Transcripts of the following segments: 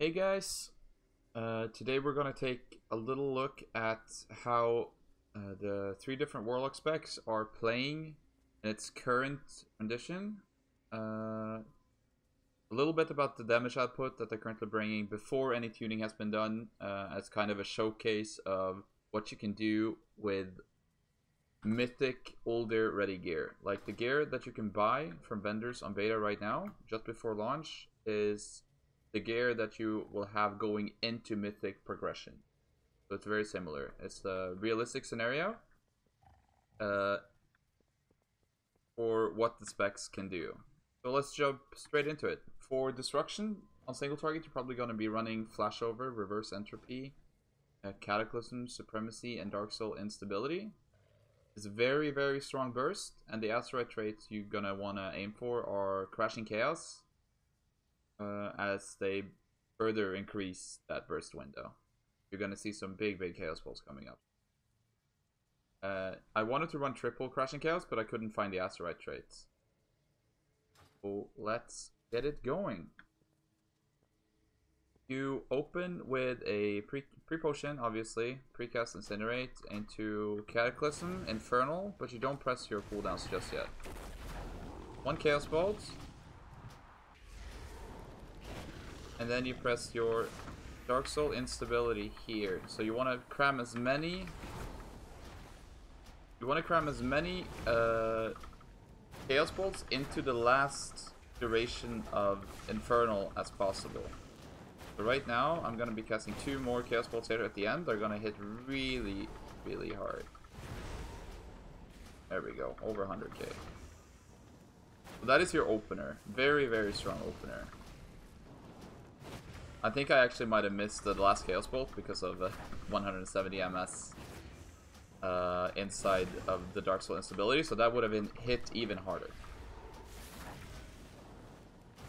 Hey guys, today we're going to take a little look at how the three different Warlock specs are playing in its current condition. A little bit about the damage output that they're currently bringing before any tuning has been done, as kind of a showcase of what you can do with mythic older ready gear. Like the gear that you can buy from vendors on beta right now, just before launch, is the gear that you will have going into mythic progression. So it's very similar. It's the realistic scenario for what the specs can do. So let's jump straight into it. For destruction on single target, you're probably going to be running flashover, reverse entropy, cataclysm, supremacy, and dark soul instability. It's very, very strong burst, and the azurite traits you're gonna wanna aim for are crashing chaos, as they further increase that burst window. You're gonna see some big chaos balls coming up. I wanted to run triple crashing chaos, but I couldn't find the azurite traits. So let's get it going. You open with a pre-potion, obviously, precast incinerate into cataclysm, infernal, but you don't press your cooldowns just yet. One chaos bolt, and then you press your dark soul instability here. So you want to cram as many. You want to cram as many chaos bolts into the last duration of infernal as possible. So right now, I'm going to be casting 2 more Chaos Bolts here at the end. They're going to hit really, really hard. There we go. Over 100k. So that is your opener. Very, very strong opener. I think I actually might have missed the last Chaos Bolt because of 170 MS inside of the Dark Soul instability. So that would have been hit even harder.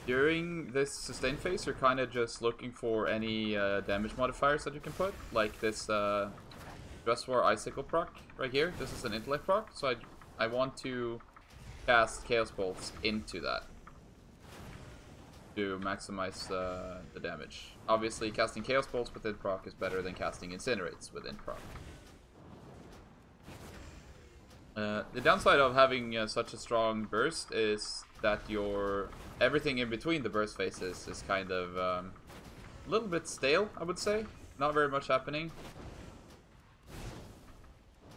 During this sustain phase, you're kind of just looking for any damage modifiers that you can put, like this Dress War Icicle proc right here. This is an intellect proc, so I want to cast Chaos Bolts into that to maximize the damage. Obviously, casting Chaos Bolts within proc is better than casting Incinerates within proc. The downside of having such a strong burst is that everything in between the burst phases is kind of a little bit stale, I would say. Not very much happening.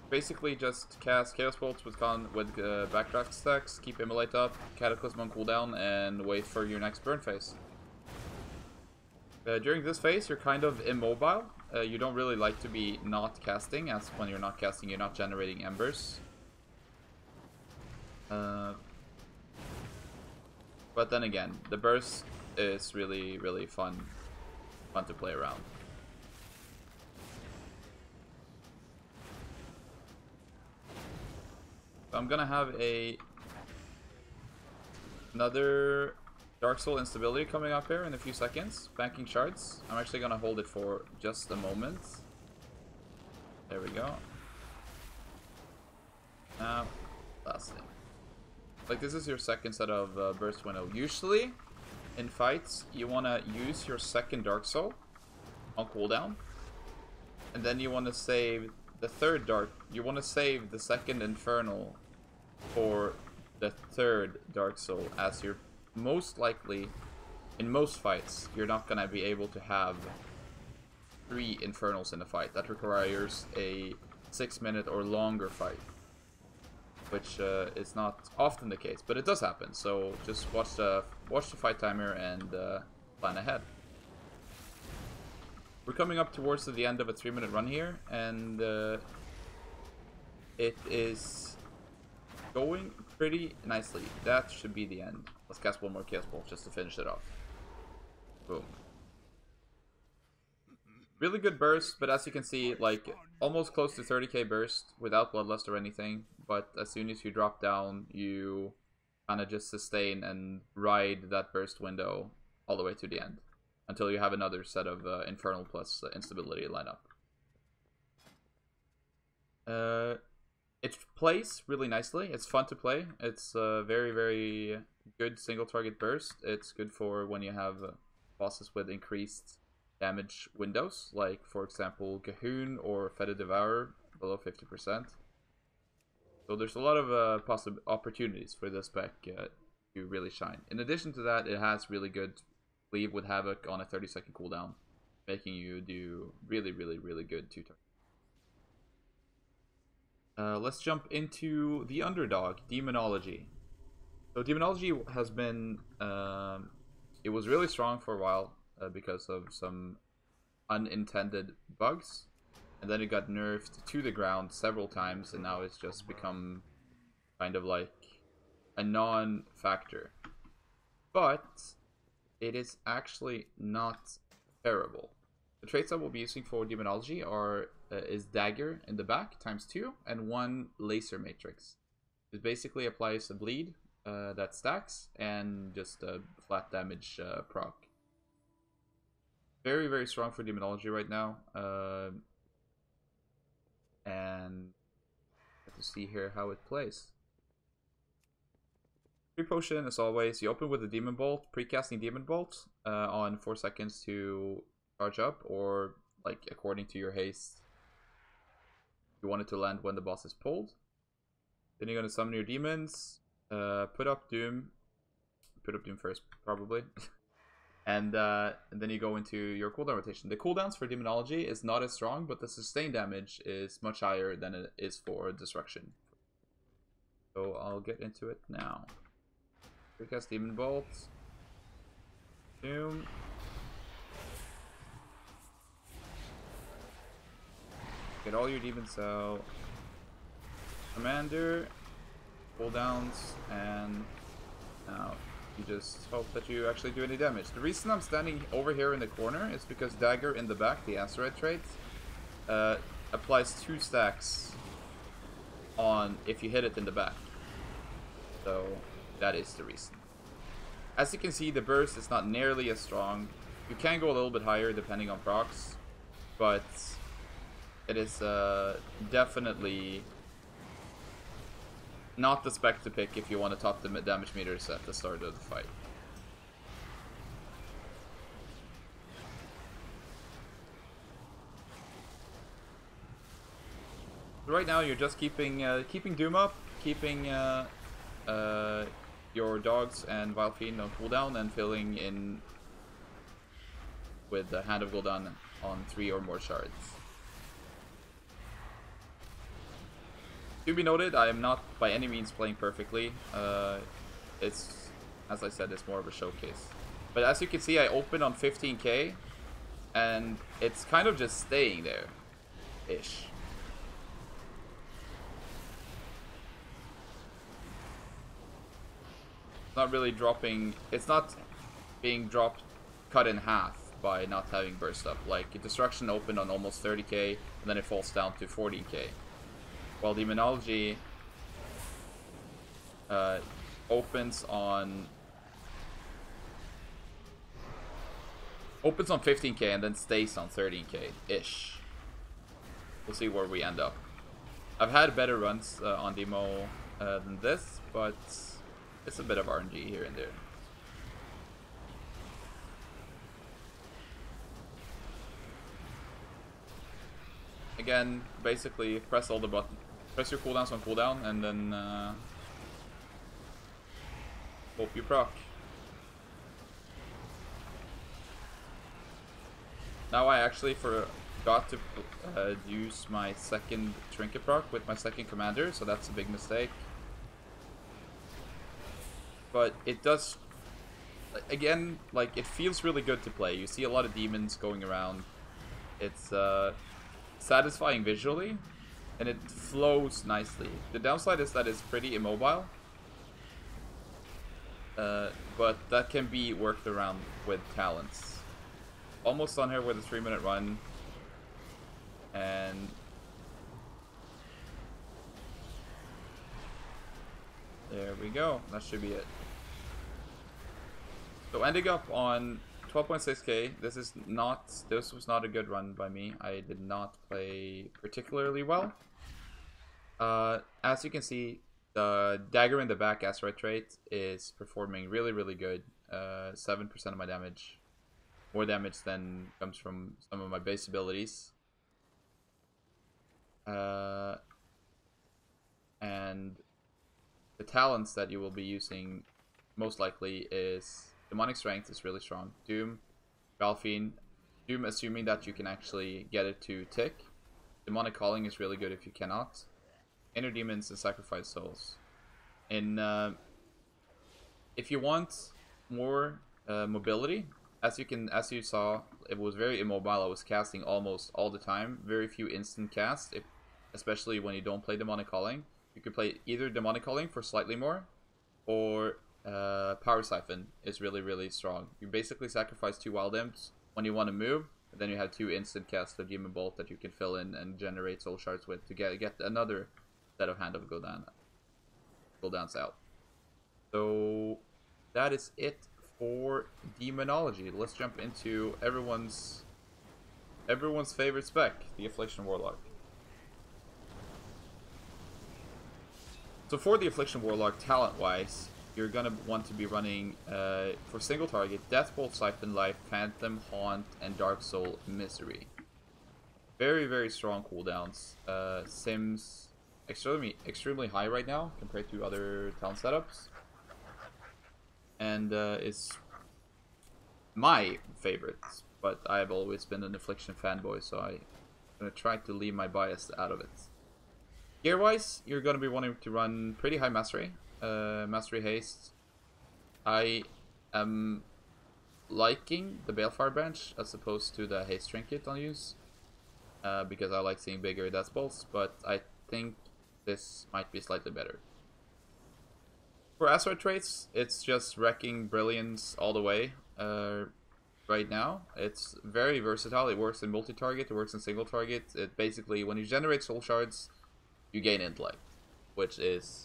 Basically just cast Chaos Bolts with backdraft stacks, keep Immolate up, Cataclysm on cooldown, and wait for your next burn phase. During this phase, you're kind of immobile. You don't really like to be not casting, as when you're not casting, you're not generating embers. But then again, the burst is really, really fun to play around. So I'm gonna have another Dark Soul instability coming up here in a few seconds. Banking shards. I'm actually gonna hold it for just a moment. There we go. Now, blasting. Like, this is your second set of burst window. Usually, in fights, you want to use your second Dark Soul on cooldown. And then you want to save the third You want to save the second Infernal for the third Dark Soul, as you're most likely, in most fights, you're not going to be able to have 3 Infernals in a fight. That requires a 6-minute or longer fight, which is not often the case, but it does happen. So just watch the fight timer and plan ahead. We're coming up towards the end of a 3-minute run here, and it is going pretty nicely. That should be the end. Let's cast one more Chaos Bolt just to finish it off. Boom. Really good burst, but as you can see, like, almost close to 30k burst without bloodlust or anything. But as soon as you drop down, you kind of just sustain and ride that burst window all the way to the end, until you have another set of Infernal plus instability line up. It plays really nicely. It's fun to play. It's a very, very good single target burst. It's good for when you have bosses with increased damage windows, like for example Cahoon or Fetid Devourer below 50%. So there's a lot of possible opportunities for this spec to really shine. In addition to that, it has really good Cleave with Havoc on a 30-second cooldown, making you do really, really, really good 2 turns. Let's jump into the underdog, Demonology. So Demonology has been, it was really strong for a while because of some unintended bugs. And then it got nerfed to the ground several times, and now it's just become kind of like a non-factor. But it is actually not terrible. The traits I will be using for Demonology are is Dagger in the back ×2 and 1 Laser Matrix. It basically applies a bleed that stacks and just a flat damage proc. Very, very strong for Demonology right now. And to see here how it plays. Free potion, as always, you open with a Demon Bolt, precasting Demon Bolt on 4 seconds to charge up, or like according to your haste, you want it to land when the boss is pulled. Then you're going to summon your demons, put up Doom first, probably. And then you go into your cooldown rotation. The cooldowns for Demonology is not as strong, but the sustain damage is much higher than it is for Destruction. So I'll get into it now. Precast Demon Bolt. Doom. Get all your demons out. Commander. Cooldowns. And now you just hope that you actually do any damage. The reason I'm standing over here in the corner is because Dagger in the back, the azurite trait, applies 2 stacks on if you hit it in the back. So that is the reason. As you can see, the burst is not nearly as strong. You can go a little bit higher depending on procs, but it is definitely not the spec to pick if you want to top the damage meters at the start of the fight. Right now, you're just keeping Doom up, keeping your dogs and Vile Fiend on cooldown, and filling in with the Hand of Gul'dan on 3 or more shards. To be noted, I am not by any means playing perfectly. It's, as I said, it's more of a showcase. But as you can see, I opened on 15k, and it's kind of just staying there-ish. Not really dropping, it's not being cut in half by not having burst up. Like, Destruction opened on almost 30k, and then it falls down to 40k. While Demonology opens on 15k and then stays on 13k-ish. We'll see where we end up. I've had better runs on Demo than this, but it's a bit of RNG here and there. Again, basically press all the buttons. Press your cooldowns on cooldown, and then hope you proc. Now I actually forgot to use my second trinket proc with my second commander, so that's a big mistake. But it does, again, like, it feels really good to play. You see a lot of demons going around. It's satisfying visually, and it flows nicely. The downside is that it's pretty immobile, but that can be worked around with talents. Almost done here with a 3-minute run, and there we go. That should be it. So ending up on 12.6k. This was not a good run by me. I did not play particularly well. As you can see, the Dagger in the back azurite trait is performing really, really good. 7% of my damage. more damage than comes from some of my base abilities. And the talents that you will be using most likely is Demonic Strength is really strong. Doom, Galfiend. Doom, assuming that you can actually get it to tick. Demonic Calling is really good if you cannot. Inner Demons and Sacrifice Souls. And if you want more mobility, as you saw, it was very immobile. I was casting almost all the time. Very few instant casts, especially when you don't play Demonic Calling. You can play either Demonic Calling for slightly more, or Power Siphon is really, really strong. You basically sacrifice 2 Wild Imps when you want to move, and then you have 2 instant casts of Demon Bolt that you can fill in and generate soul shards with to get another set of Hand of Gul'dans out. So that is it for Demonology. Let's jump into everyone's favorite spec, the Affliction Warlock. So for the Affliction Warlock, talent-wise, you're gonna want to be running, for single target, Deathbolt, Siphon Life, Phantom, Haunt, and Dark Soul Misery. Very, very strong cooldowns. Sims extremely high right now compared to other talent setups. And is my favorite, but I have always been an Affliction fanboy, so I'm gonna try to leave my bias out of it. Gear-wise, you're going to be wanting to run pretty high Mastery. Mastery Haste. I am liking the Balefire Branch as opposed to the Haste Trinket on use. Because I like seeing bigger Death Bolts, but I think this might be slightly better. For Azurite traits, it's just Wrecking Brilliance all the way. Right now, it's very versatile. It works in multi-target, it works in single target. It basically, when you generate soul shards, you gain intellect,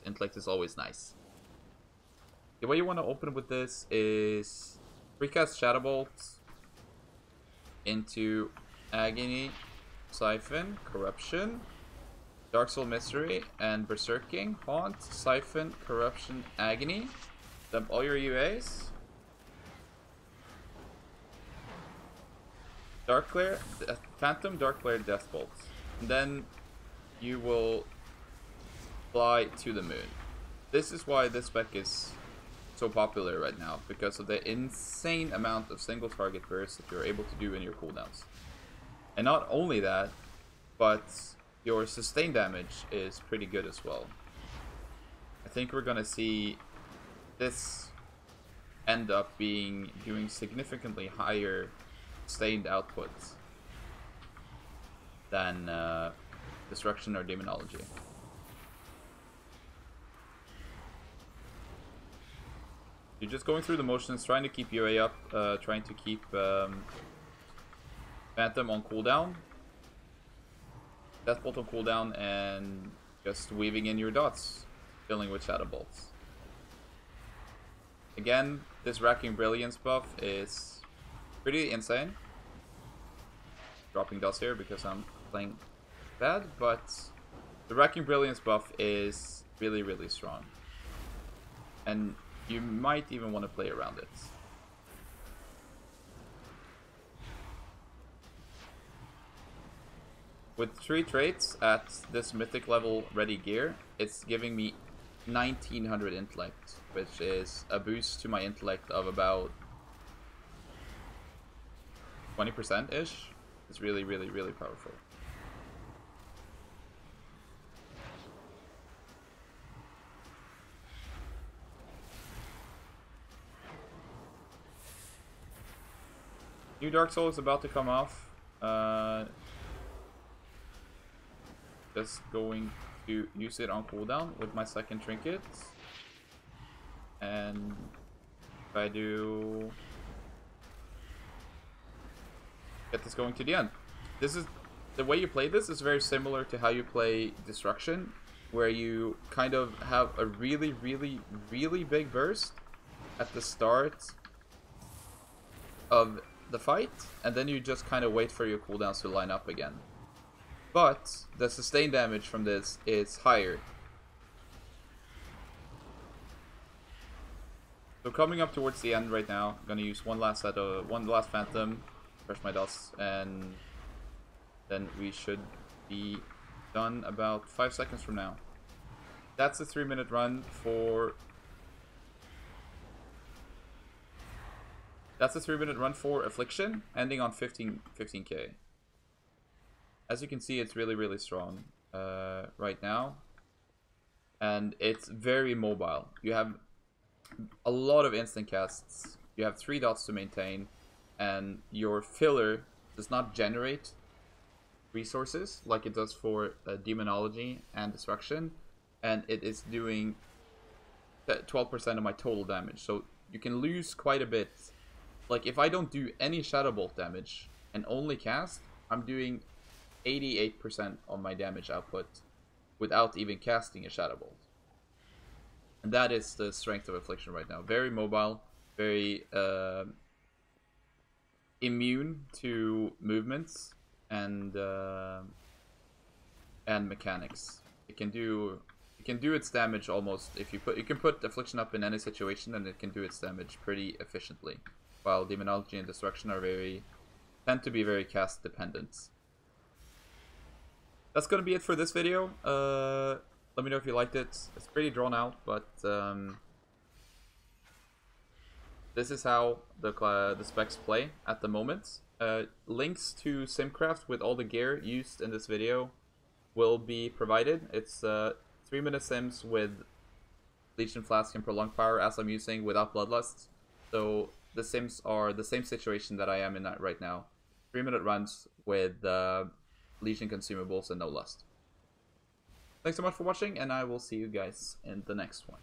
intellect is always nice. The way you want to open with this is recast Shadowbolt into Agony, Siphon, Corruption, Dark Soul Mystery, and Berserking. Haunt, Siphon, Corruption, Agony. Dump all your UAs. Phantom, Darkglare, Deathbolt. And then you will fly to the moon. This is why this spec is so popular right now, because of the insane amount of single target bursts that you're able to do in your cooldowns. And not only that, but your sustain damage is pretty good as well. I think we're gonna see this end up doing significantly higher sustained outputs than Destruction or Demonology. You're just going through the motions, trying to keep UA up, trying to keep Phantom on cooldown, Deathbolt on cooldown, and just weaving in your dots, filling with Shadow Bolts. Again, this Racking Brilliance buff is pretty insane. Dropping dots here because I'm playing bad, but the Racking Brilliance buff is really, really strong. And you might even want to play around it. With 3 traits at this mythic level ready gear, it's giving me 1900 intellect, which is a boost to my intellect of about 20%-ish. It's really, really, really powerful. New Dark Soul is about to come off. Just going to use it on cooldown with my second trinket. And if I do get this going to the end. This is the way you play this is very similar to how you play Destruction, where you kind of have a really, really, really big burst at the start of the fight, and then you just kind of wait for your cooldowns to line up again. But the sustain damage from this is higher. So coming up towards the end right now, I'm gonna use one last phantom, fresh my dust, and then we should be done about 5 seconds from now. That's a 3-minute run for... That's a 3-minute run for Affliction, ending on 15k. As you can see, it's really, really strong right now. And it's very mobile. You have a lot of instant casts. You have 3 dots to maintain. And your filler does not generate resources like it does for Demonology and Destruction. And it is doing 12% of my total damage. So you can lose quite a bit. Like, if I don't do any Shadow Bolt damage and only cast, I'm doing 88% of my damage output without even casting a Shadow Bolt. And that is the strength of Affliction right now. Very mobile, very immune to movements and mechanics. It can do its damage almost if you can put Affliction up in any situation and it can do its damage pretty efficiently. While Demonology and Destruction are tend to be very cast dependent. That's gonna be it for this video. Let me know if you liked it. It's pretty drawn out, but this is how the specs play at the moment. Links to Simcraft with all the gear used in this video will be provided. It's 3-minute sims with Legion Flask and Prolonged Power as I'm using without Bloodlust. So the sims are the same situation that I am in right now. 3-minute runs with Legion consumables and no lust. Thanks so much for watching, and I will see you guys in the next one.